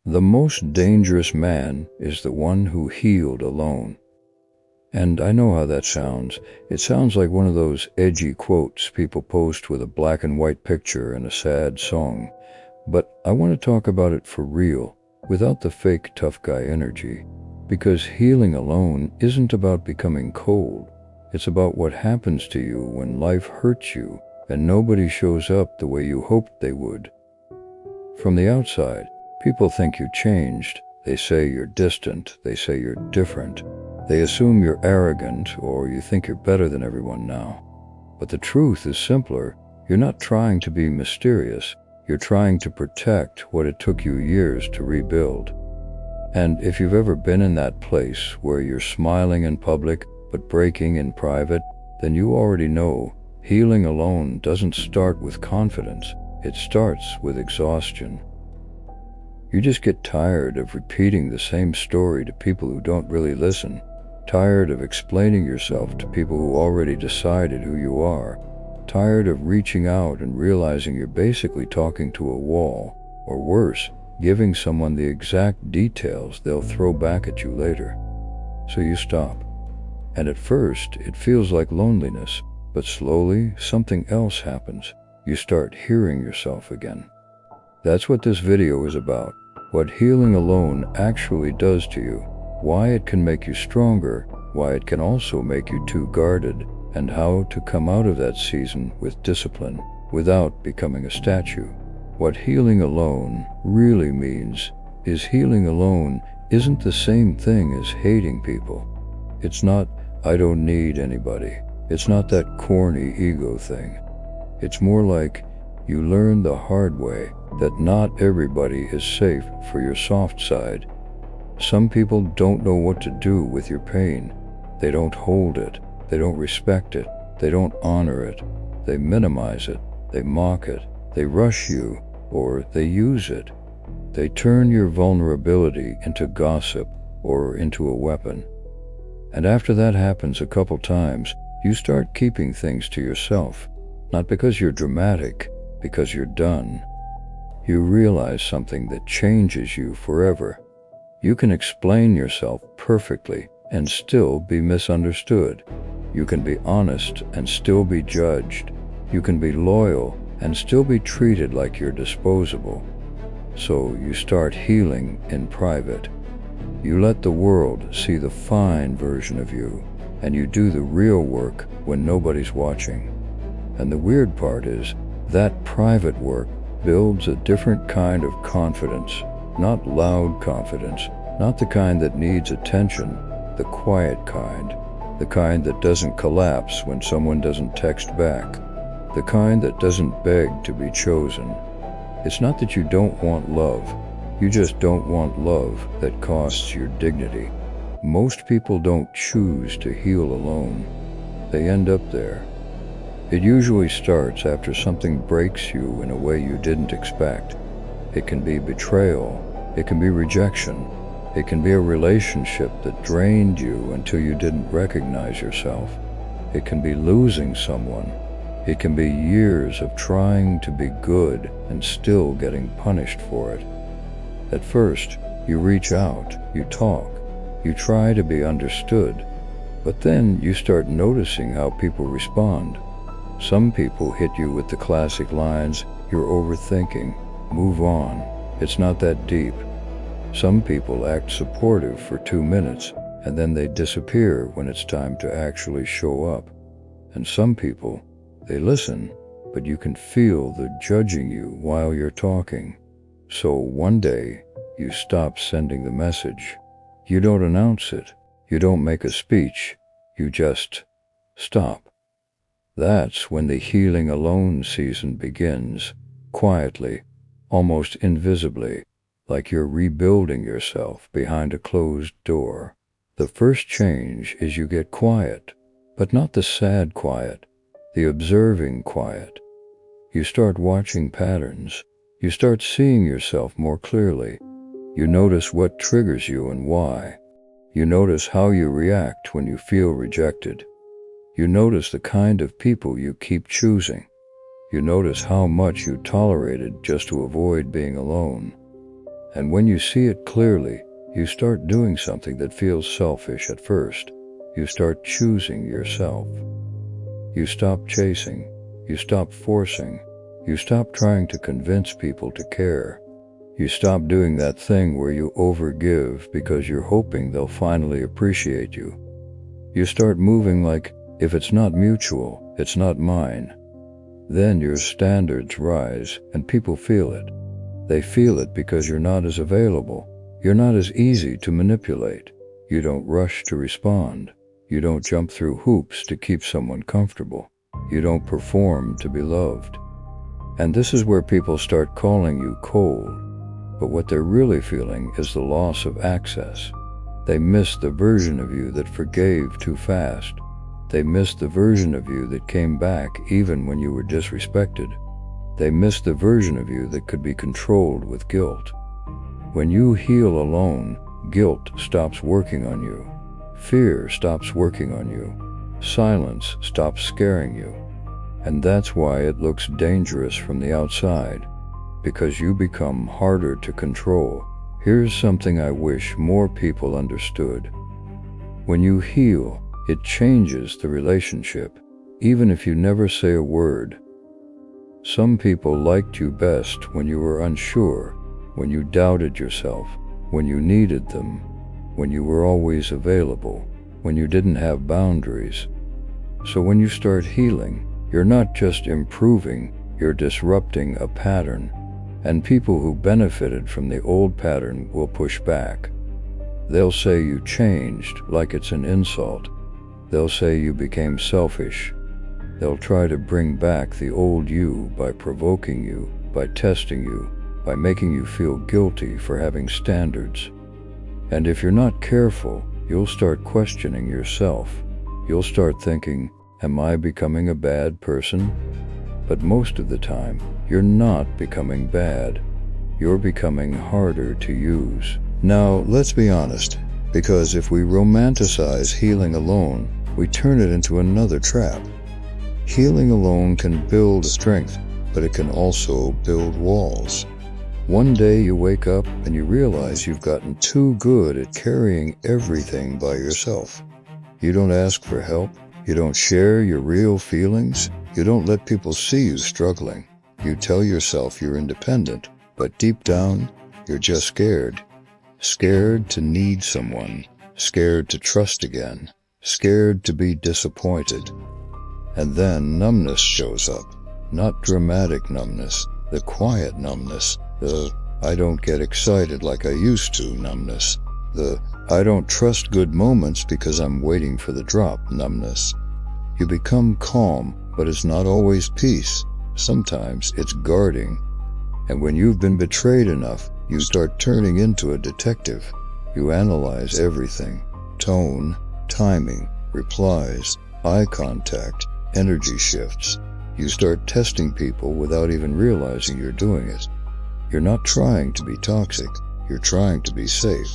The most dangerous man is the one who healed alone. And I know how that sounds. It sounds like one of those edgy quotes people post with a black and white picture and a sad song. But I want to talk about it for real, without the fake tough guy energy. Because healing alone isn't about becoming cold. It's about what happens to you when life hurts you and nobody shows up the way you hoped they would. From the outside, people think you changed. They say you're distant. They say you're different. They assume you're arrogant or you think you're better than everyone now. But the truth is simpler. You're not trying to be mysterious. You're trying to protect what it took you years to rebuild. And if you've ever been in that place where you're smiling in public but breaking in private, then you already know healing alone doesn't start with confidence. It starts with exhaustion. You just get tired of repeating the same story to people who don't really listen, tired of explaining yourself to people who already decided who you are, tired of reaching out and realizing you're basically talking to a wall, or worse, giving someone the exact details they'll throw back at you later. So you stop. And at first, it feels like loneliness, but slowly something else happens. You start hearing yourself again. That's what this video is about. What healing alone actually does to you, why it can make you stronger, why it can also make you too guarded, and how to come out of that season with discipline without becoming a statue. What healing alone really means is healing alone isn't the same thing as hating people. It's not, I don't need anybody. It's not that corny ego thing. It's more like you learn the hard way that not everybody is safe for your soft side. Some people don't know what to do with your pain. They don't hold it. They don't respect it. They don't honor it. They minimize it. They mock it. They rush you, or they use it. They turn your vulnerability into gossip or into a weapon. And after that happens a couple times, you start keeping things to yourself. Not because you're dramatic, because you're done. You realize something that changes you forever. You can explain yourself perfectly and still be misunderstood. You can be honest and still be judged. You can be loyal and still be treated like you're disposable. So you start healing in private. You let the world see the fine version of you, and you do the real work when nobody's watching. And the weird part is, that private work builds a different kind of confidence, not loud confidence, not the kind that needs attention, the quiet kind, the kind that doesn't collapse when someone doesn't text back, the kind that doesn't beg to be chosen. It's not that you don't want love, you just don't want love that costs your dignity. Most people don't choose to heal alone. They end up there. It usually starts after something breaks you in a way you didn't expect. It can be betrayal. It can be rejection. It can be a relationship that drained you until you didn't recognize yourself. It can be losing someone. It can be years of trying to be good and still getting punished for it. At first, you reach out, you talk, you try to be understood, but then you start noticing how people respond. Some people hit you with the classic lines, "You're overthinking, move on, it's not that deep." Some people act supportive for 2 minutes, and then they disappear when it's time to actually show up. And some people, they listen, but you can feel the judging you while you're talking. So one day, you stop sending the message. You don't announce it. You don't make a speech. You just stop. That's when the healing alone season begins, quietly, almost invisibly, like you're rebuilding yourself behind a closed door. The first change is you get quiet, but not the sad quiet, the observing quiet. You start watching patterns. You start seeing yourself more clearly. You notice what triggers you and why. You notice how you react when you feel rejected. You notice the kind of people you keep choosing. You notice how much you tolerated just to avoid being alone. And when you see it clearly, you start doing something that feels selfish at first. You start choosing yourself. You stop chasing. You stop forcing. You stop trying to convince people to care. You stop doing that thing where you overgive because you're hoping they'll finally appreciate you. You start moving like, if it's not mutual, it's not mine. Then your standards rise and people feel it. They feel it because you're not as available. You're not as easy to manipulate. You don't rush to respond. You don't jump through hoops to keep someone comfortable. You don't perform to be loved. And this is where people start calling you cold. But what they're really feeling is the loss of access. They miss the version of you that forgave too fast. They miss the version of you that came back even when you were disrespected. They miss the version of you that could be controlled with guilt. When you heal alone, guilt stops working on you. Fear stops working on you. Silence stops scaring you. And that's why it looks dangerous from the outside, because you become harder to control. Here's something I wish more people understood. When you heal, it changes the relationship, even if you never say a word. Some people liked you best when you were unsure, when you doubted yourself, when you needed them, when you were always available, when you didn't have boundaries. So when you start healing, you're not just improving, you're disrupting a pattern. And people who benefited from the old pattern will push back. They'll say you changed like it's an insult. They'll say you became selfish. They'll try to bring back the old you by provoking you, by testing you, by making you feel guilty for having standards. And if you're not careful, you'll start questioning yourself. You'll start thinking, am I becoming a bad person? But most of the time, you're not becoming bad. You're becoming harder to use. Now, let's be honest, because if we romanticize healing alone, we turn it into another trap. Healing alone can build strength, but it can also build walls. One day you wake up and you realize you've gotten too good at carrying everything by yourself. You don't ask for help. You don't share your real feelings. You don't let people see you struggling. You tell yourself you're independent, but deep down, you're just scared. Scared to need someone. Scared to trust again. Scared to be disappointed. And then numbness shows up. Not dramatic numbness, the quiet numbness. The I don't get excited like I used to numbness. The I don't trust good moments because I'm waiting for the drop numbness. You become calm, but it's not always peace. Sometimes it's guarding. And when you've been betrayed enough, you start turning into a detective. You analyze everything. Tone, timing, replies, eye contact, energy shifts. You start testing people without even realizing you're doing it. You're not trying to be toxic. You're trying to be safe.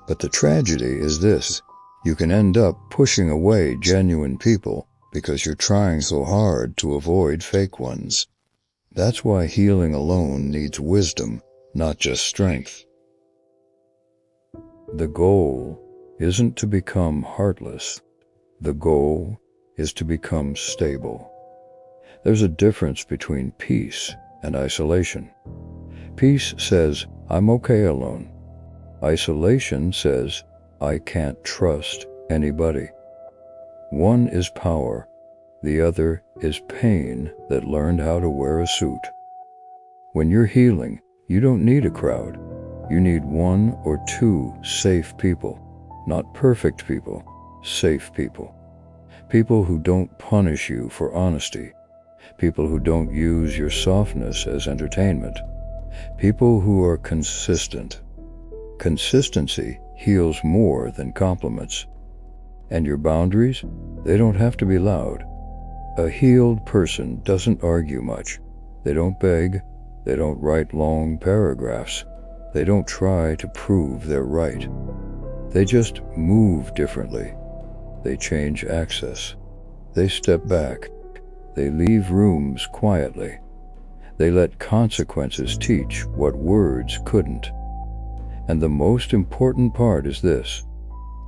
But the tragedy is this. You can end up pushing away genuine people because you're trying so hard to avoid fake ones. That's why healing alone needs wisdom, not just strength. The goal isn't to become heartless. The goal is to become stable. There's a difference between peace and isolation. Peace says, I'm okay alone. Isolation says, I can't trust anybody. One is power, the other is pain that learned how to wear a suit. When you're healing, you don't need a crowd. You need one or two safe people. Not perfect people, safe people. People who don't punish you for honesty. People who don't use your softness as entertainment. People who are consistent. Consistency heals more than compliments. And your boundaries, they don't have to be loud. A healed person doesn't argue much. They don't beg. They don't write long paragraphs. They don't try to prove they're right. They just move differently. They change access. They step back. They leave rooms quietly. They let consequences teach what words couldn't. And the most important part is this: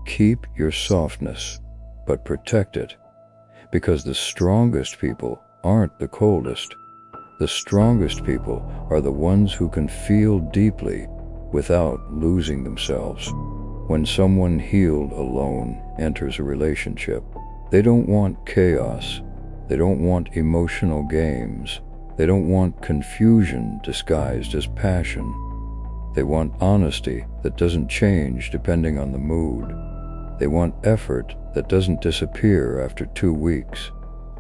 keep your softness, but protect it. Because the strongest people aren't the coldest. The strongest people are the ones who can feel deeply without losing themselves. When someone healed alone enters a relationship, they don't want chaos. They don't want emotional games. They don't want confusion disguised as passion. They want honesty that doesn't change depending on the mood. They want effort that doesn't disappear after 2 weeks.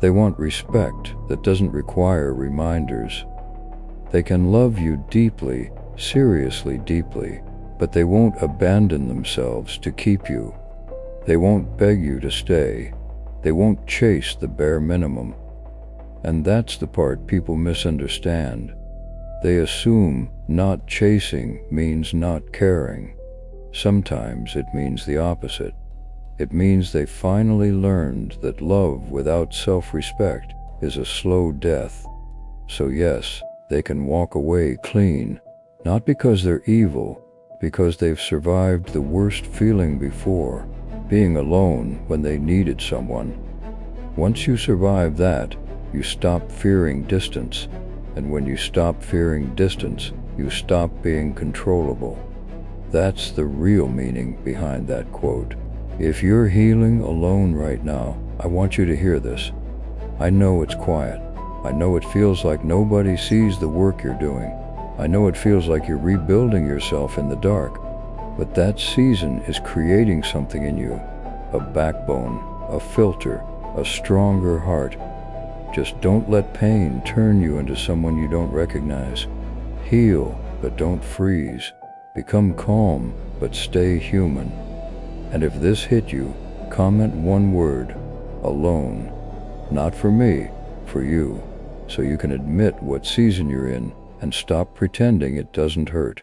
They want respect that doesn't require reminders. They can love you deeply, seriously deeply, but they won't abandon themselves to keep you. They won't beg you to stay. They won't chase the bare minimum. And that's the part people misunderstand. They assume not chasing means not caring. Sometimes it means the opposite. It means they finally learned that love without self-respect is a slow death. So yes, they can walk away clean, not because they're evil, because they've survived the worst feeling before, being alone when they needed someone. Once you survive that, you stop fearing distance, and when you stop fearing distance, you stop being controllable. That's the real meaning behind that quote. If you're healing alone right now, I want you to hear this. I know it's quiet. I know it feels like nobody sees the work you're doing. I know it feels like you're rebuilding yourself in the dark. But that season is creating something in you. A backbone, a filter, a stronger heart. Just don't let pain turn you into someone you don't recognize. Heal, but don't freeze. Become calm, but stay human. And if this hit you, comment one word: alone. Not for me, for you, so you can admit what season you're in and stop pretending it doesn't hurt.